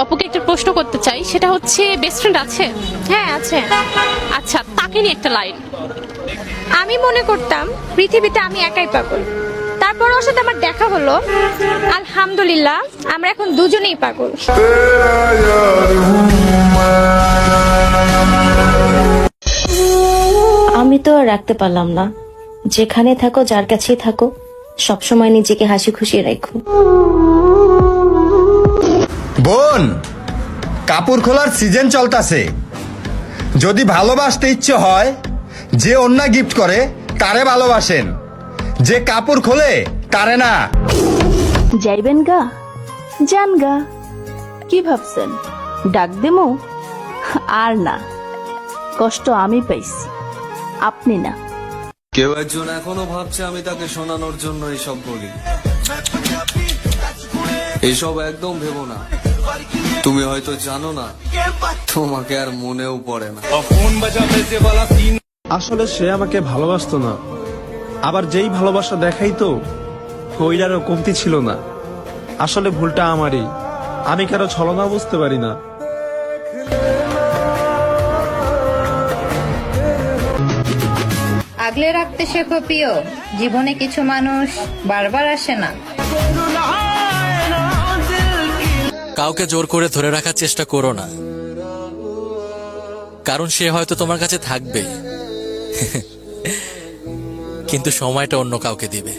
অপুকে একটা প্রশ্ন করতে চাই, সেটা হচ্ছে বেস্ট ফ্রেন্ড আছে? হ্যাঁ আছে। আচ্ছা, তাকে নিয়ে একটা লাইন। আমি মনে করতাম পৃথিবীতে আমি একাই পাগল, তারপর ওর সাথে আমার দেখা হলো, আলহামদুলিল্লাহ আমরা এখন দুজনেই পাগল। আমি তো আর রাখতে পারলাম না। যেখানে থাকো, যার কাছেই থাকো, সবসময় নিজেকে হাসি খুশি রাখো। বোন, কাপড় খোলার সিজন চলতেছে। যদি ভালোবাসতে ইচ্ছে হয়, যে অন্য গিফট করে তারে ভালোবাসেন, যে কাপড় খোলে তারে না। যাইবেন গা, যান গা। কি ভাবছেন ডাক দেমো? আর না, কষ্ট আমি পাইছি, আপনি না। কেউ একজন এখনো ভাবছে আমি তাকে শোনানোর জন্য এইসব বলি। এইসব একদম ভেবো না, তুমি হয়তো জানো না, তোমাকে আর মনেও পড়ে না। আসলে সে আমাকে ভালোবাসতো না, আবার যেই ভালোবাসা দেখাইতো ওইটারও কমতি ছিল না। আসলে ভুলটা আমারই, আমি কারো ছলনা বুঝতে পারি না। আগলে রাখতে শেখো প্রিয়, জীবনে কিছু মানুষ বারবার আসে না। কাউকে জোর করে ধরে রাখার চেষ্টা করো না, কারণ সে হয়তো তোমার কাছে থাকবে, কিন্তু সময়টা অন্য কাউকে দিবে।